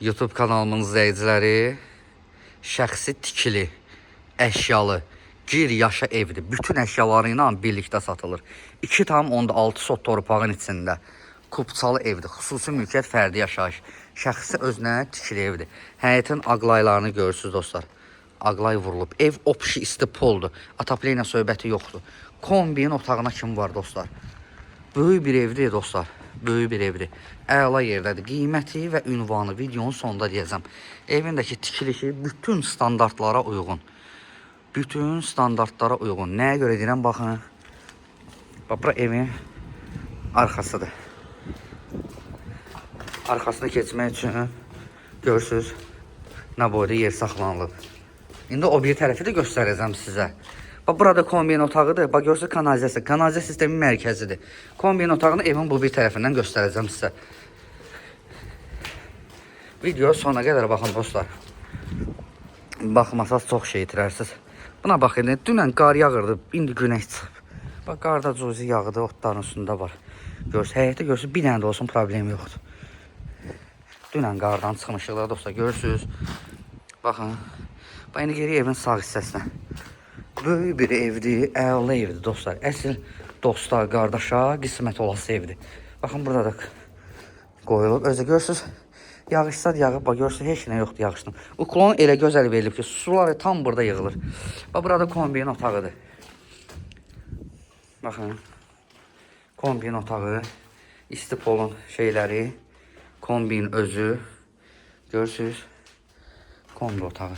YouTube kanalımın izləyiciləri, şəxsi tikili, əşyalı, gir yaşa evdir. Bütün əşyaları ilə birlikdə satılır. 2,6 sot torpağın içində. Kupçalı evdir. Xüsusi mülkiyyət, fərdi yaşayış. Şəxsi özünə tikili evdir. Həyətin aqlaylarını görürsünüz dostlar. Aqlay vurulub. Ev opşi isti poldur. Atapliylə söhbəti yoxdur. Kombinin otağına kim var dostlar? Böyük bir evdir dostlar. Böyük bir evdir. Əla yerdədir. Qiyməti və ünvanı videonun sonunda deyəcəm. Evindəki tikilişi bütün standartlara uyğun. Bütün standartlara uyğun. Nəyə görə deyirəm? Baxın. Bax, bura evin arxasıdır. Arxasını keçmək üçün görürsünüz, nə boyda yer saxlanılıb. İndi o bir tərəfi də göstərəcəm sizə. Bax, burada kombin otağıdır. Bax, görürsünüz, kanalizasiya. Kanalizasiya sistemi mərkəzidir. Kombin otağını evin bu bir tərəfindən göstərəcəm sizə. Video sona qədər baxın dostlar. Baxmasaz çox şey itirərsiniz. Buna baxın, dünən qar yağırdı, indi günəş çıxıb. Bax, qarda cuzi yağıdır, otların üstündə var. Görürsünüz, həyətdə görürsünüz, bir dənə də olsun problemi yoxdur. Dünən qardan çıxmışıq da dostlar, görürsünüz. Baxın, bax, indi geri evin sağ hissəsinə. Böyük bir evdir, əla evdir dostlar. Əsl dosta, qardaşa qismət olası evdir. Baxın, burada da qoyulub. Özdə görürsünüz, yağışsa yağıb, bax, görürsünüz, heç nə yoxdur yağışdan. Uklon elə gözəl verilib ki, sular tam burada yığılır. Bax, burada kombin otağıdır. Baxın, kombin otağı, istipolun şeyləri, kombin özü, görürsünüz, kombin otağı.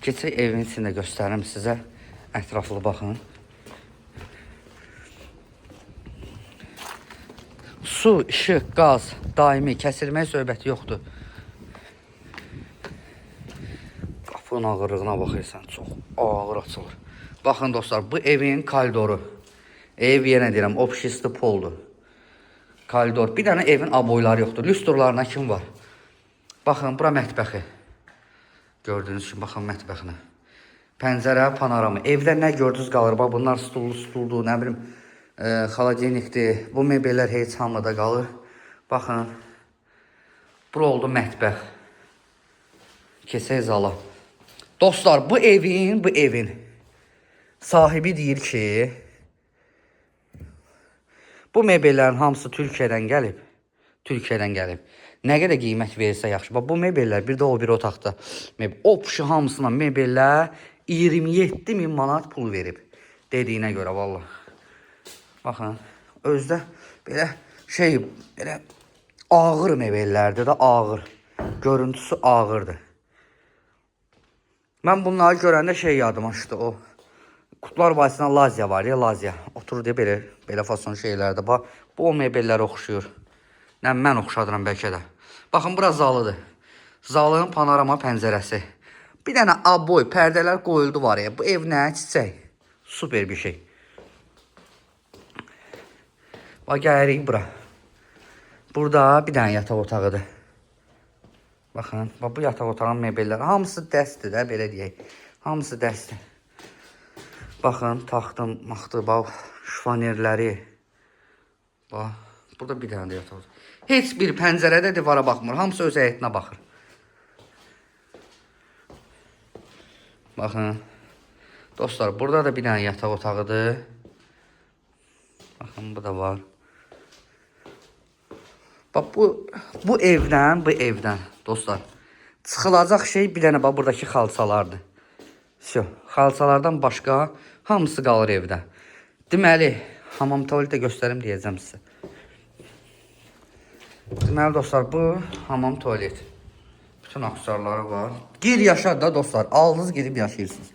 Keçək evin içində göstərim sizə, ətraflı baxın. Su, işıq, qaz, daimi, kəsilmək söhbəti yoxdur. Qapının ağırlığına baxırsan, çox ağır açılır. Baxın dostlar, bu evin koridoru. Ev yenə deyirəm, opşisti poldur. Koridor. Bir dənə evin aboyları yoxdur. Lüstrlarına kim var? Baxın, bura mətbəxi. Gördüyünüz kimi, baxın mətbəxinə. Pəncərə, panoramı. Evdə nə gördünüz qalır? Bax, bunlar stuldur, nə bilim, xaladenikdir. Bu mebellər heç hamıda qalır. Baxın, bura oldu mətbəx. Kesək zala. Dostlar, bu evin sahibi deyir ki, bu mebellərin hamısı Türkiyədən gəlib. Türkiyədən gəlib. Nə qədər qiymət verirsə yaxşı. Bax, bu mebellər, bir də o bir otaqda. Opşi hamısına mebellər 27.000 manat pul verib. Dediyinə görə, valla. Baxın, özdə belə şey, belə ağır mebellərdir də, ağır. Görüntüsü ağırdır. Mən bunları görəndə şey yadıma düşdü, o Qutlar Vadisindən Lazya var ya, Lazya. Oturur deyə belə fason şeylərdə. Bax, bu o mebellərə oxşuyur. Nə, mən oxşadıram bəlkə də. Baxın, bura zalıdır. Zalının panorama pəncərəsi. Bir dənə aboy, pərdələr qoyuldu var ya. Bu ev nə? Çiçək. Super bir şey. Bax, gəlirik bura. Burada bir dənə yataq otağıdır. Baxın, bax, bu yataq otağın mebelləri. Hamısı dəstdir də, belə deyək. Hamısı dəstdir. Baxın, taxtım, maxtı, bax, şifanerləri. Bax, burada bir dənə də yataq otaq. Heç bir pəncərədə divara baxmır. Hamısı öz həyətinə baxır. Baxın. Dostlar, burada da bir dənə yataq otağıdır. Baxın, bu da var. Bax, bu evdən, dostlar, çıxılacaq şey bir dənə, bax, buradakı xalçalardır. Xalçalardan başqa hamısı qalır evdə. Deməli, hamam tualetə göstərim deyəcəm sizə. Deməli, dostlar, bu hamam tualet. Bütün aksarları var. Gir yaşa da dostlar, aldınız gedib yaşayırsınız.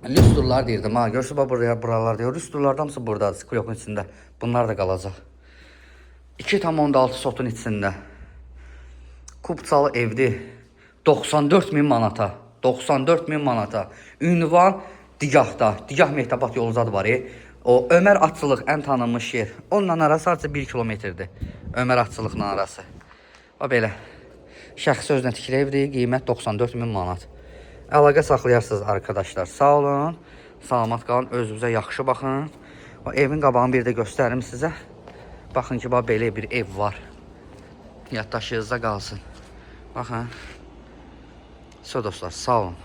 Lüstrlar deyirdim, ha, görürsünüz, bax, buralar deyir. Lüstrlardan hamısı buradadır, sklyokun içində. Bunlar da qalacaq. 2,6 sotun içində. Kupçalı evdir. 94.000 manata. 94.000 manata. Ünvan Digahda. Digah Mehtabat yoluzadı var. O Ömər Atçılıq ən tanınmış yer. Onunla arası artıq 1 kilometrdir. Ömər Atçılıqla arası. Bax belə. Şəxsi özünə tikili evdir. Qiymət 94.000 manat. Əlaqə saxlayarsınız arkadaşlar. Sağ olun. Salamat qalın. Özünüzə yaxşı baxın. O evin qabağını bir də göstərim sizə. Baxın ki, bax belə bir ev var. Yaddaşınızda qalsın. Baxın. So dostlar, sağ olun.